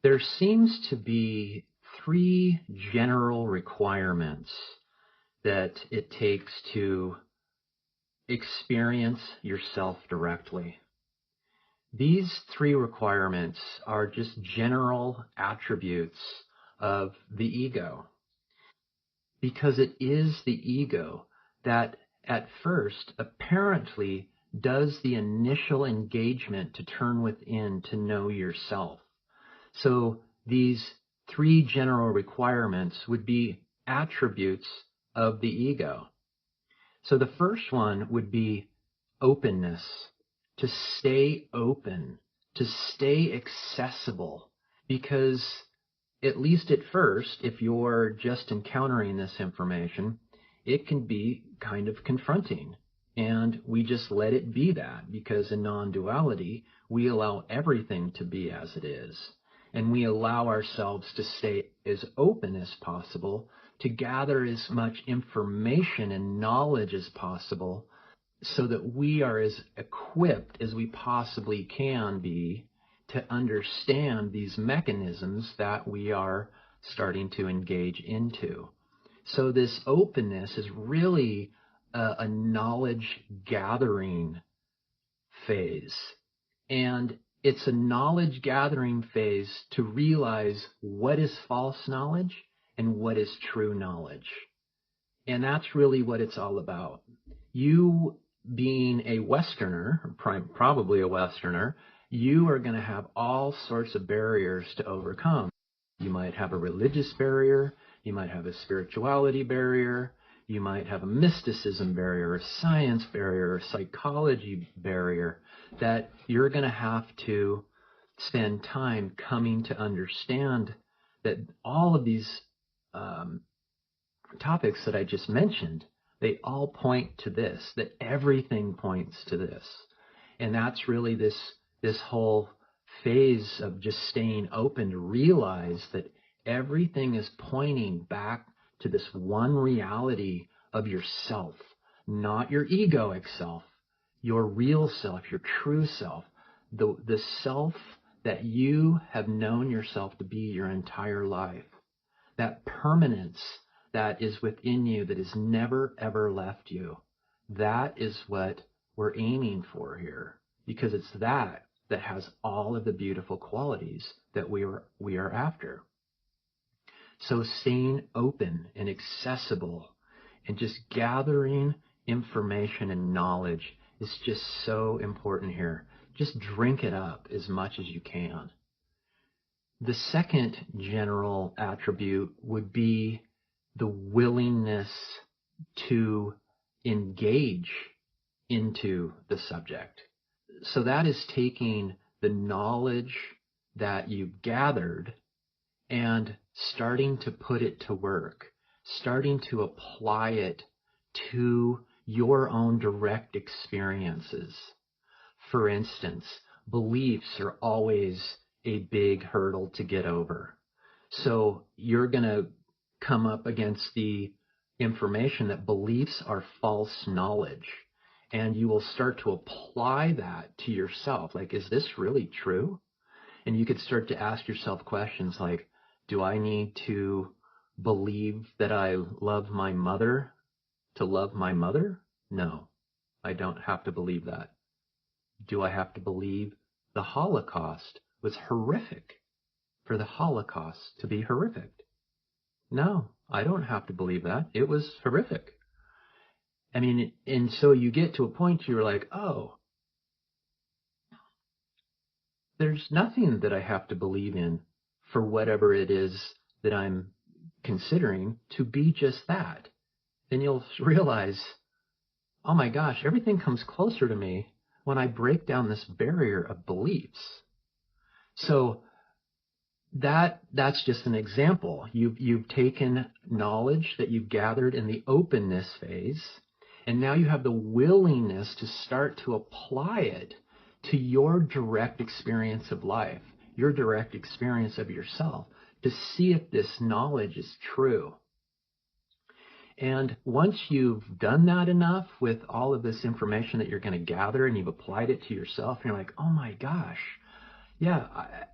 There seems to be three general requirements that it takes to experience yourself directly. These three requirements are just general attributes of the ego, because it is the ego that at first apparently does the initial engagement to turn within to know yourself. So these three general requirements would be attributes of the ego. So the first one would be openness, to stay open, to stay accessible, because at least at first, if you're just encountering this information, it can be kind of confronting. And we just let it be that, because in non-duality, we allow everything to be as it is. And we allow ourselves to stay as open as possible, to gather as much information and knowledge as possible, so that we are as equipped as we possibly can be to understand these mechanisms that we are starting to engage into. So this openness is really a knowledge gathering phase. And it's a knowledge gathering phase to realize what is false knowledge and what is true knowledge. And that's really what it's all about. You being a Westerner, probably a Westerner, you are going to have all sorts of barriers to overcome. You might have a religious barrier, you might have a spirituality barrier, you might have a mysticism barrier, a science barrier, a psychology barrier that you're going to have to spend time coming to understand that all of these topics that I just mentioned, they all point to this, that everything points to this. And that's really this whole phase of just staying open to realize that everything is pointing back to this one reality of yourself, not your egoic self, your real self, your true self, the self that you have known yourself to be your entire life, that permanence that is within you that has never, ever left you. That is what we're aiming for here, because it's that has all of the beautiful qualities that we are after. So staying open and accessible and just gathering information and knowledge is just so important here. Just drink it up as much as you can. The second general attribute would be the willingness to engage into the subject. So that is taking the knowledge that you've gathered and starting to put it to work, starting to apply it to your own direct experiences. For instance, beliefs are always a big hurdle to get over. So you're going to come up against the information that beliefs are false knowledge. And you will start to apply that to yourself. Like, is this really true? And you could start to ask yourself questions like, do I need to believe that I love my mother to love my mother? No, I don't have to believe that. Do I have to believe the Holocaust was horrific for the Holocaust to be horrific? No, I don't have to believe that. It was horrific. I mean, and so you get to a point you're like, oh, there's nothing that I have to believe in for whatever it is that I'm considering to be just that. Then you'll realize, oh my gosh, everything comes closer to me when I break down this barrier of beliefs. So that's just an example. You've taken knowledge that you've gathered in the openness phase, and now you have the willingness to start to apply it to your direct experience of life, your direct experience of yourself, to see if this knowledge is true. And once you've done that enough with all of this information that you're going to gather and you've applied it to yourself, and you're like, oh my gosh, yeah,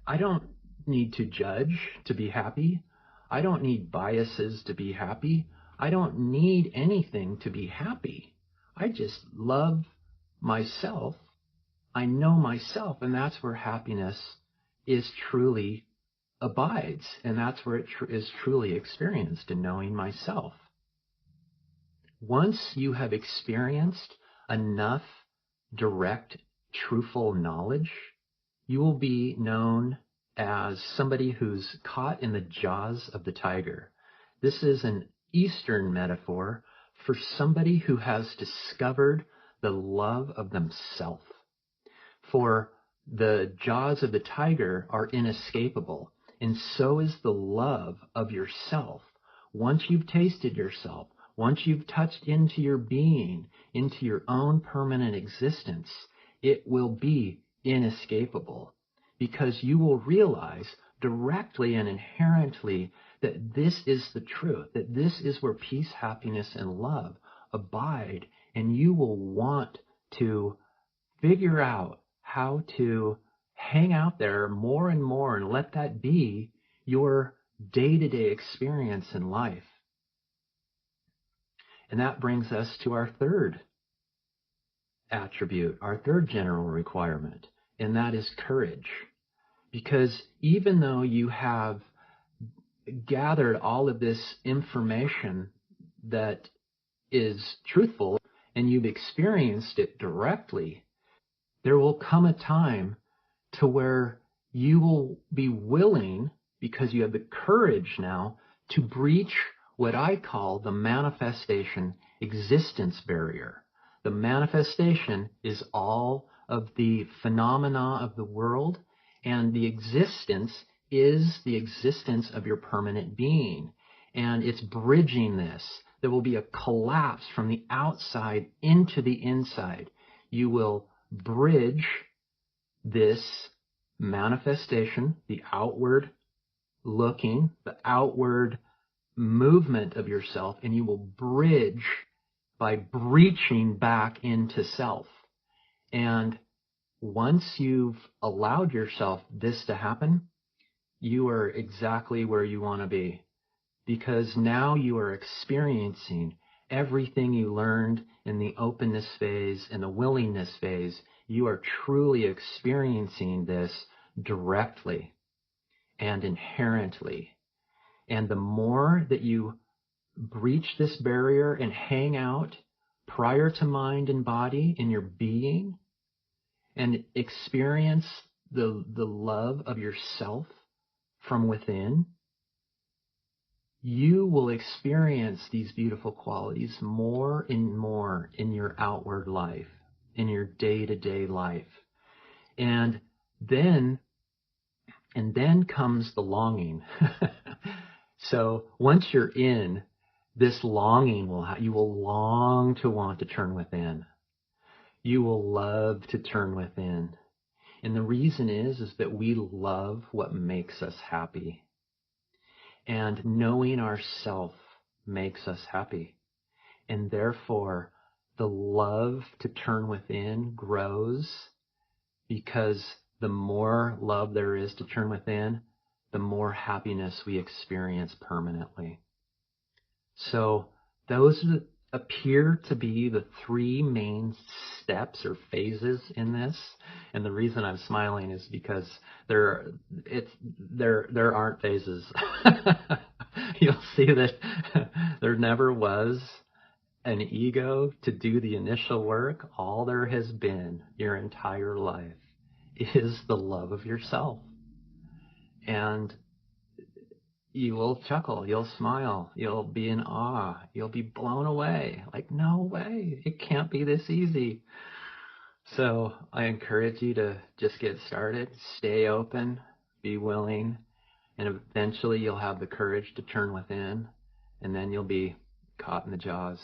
I don't need to judge to be happy. I don't need biases to be happy. I don't need anything to be happy. I just love myself. I know myself, and that's where happiness is truly abides, and that's where it is truly experienced, in knowing myself. Once you have experienced enough direct, truthful knowledge, you will be known as somebody who's caught in the jaws of the tiger. This is an Eastern metaphor for somebody who has discovered the love of themselves. For the jaws of the tiger are inescapable, and so is the love of yourself. Once you've tasted yourself, once you've touched into your being, into your own permanent existence, it will be inescapable, because you will realize directly and inherently that this is the truth, that this is where peace, happiness, and love abide, and you will want to figure out how to hang out there more and more and let that be your day-to-day experience in life. And that brings us to our third attribute, our third general requirement, and that is courage. Because even though you have gathered all of this information that is truthful and you've experienced it directly, there will come a time to where you will be willing, because you have the courage now, to breach what I call the manifestation existence barrier. The manifestation is all of the phenomena of the world, and the existence is the existence of your permanent being. And it's bridging this. There will be a collapse from the outside into the inside. You will bridge this manifestation, the outward looking, the outward movement of yourself, and you will bridge by breaching back into self. And once you've allowed yourself this to happen, you are exactly where you want to be, because now you are experiencing everything you learned in the openness phase and the willingness phase. You are truly experiencing this directly and inherently. And the more that you breach this barrier and hang out prior to mind and body in your being and experience the love of yourself from within, you will experience these beautiful qualities more and more in your outward life, in your day-to-day life. And then comes the longing. So once you're in, this longing you will long to want to turn within. You will love to turn within. And the reason is that we love what makes us happy. And knowing ourself makes us happy. And therefore, the love to turn within grows, because the more love there is to turn within, the more happiness we experience permanently. So those appear to be the three main steps or phases in this. And the reason I'm smiling is because there aren't phases. You'll see that there never was an ego to do the initial work. All there has been your entire life is the love of yourself. And you will chuckle, you'll smile, you'll be in awe, you'll be blown away. Like, no way, it can't be this easy. So I encourage you to just get started, stay open, be willing, and eventually you'll have the courage to turn within, and then you'll be caught in the jaws.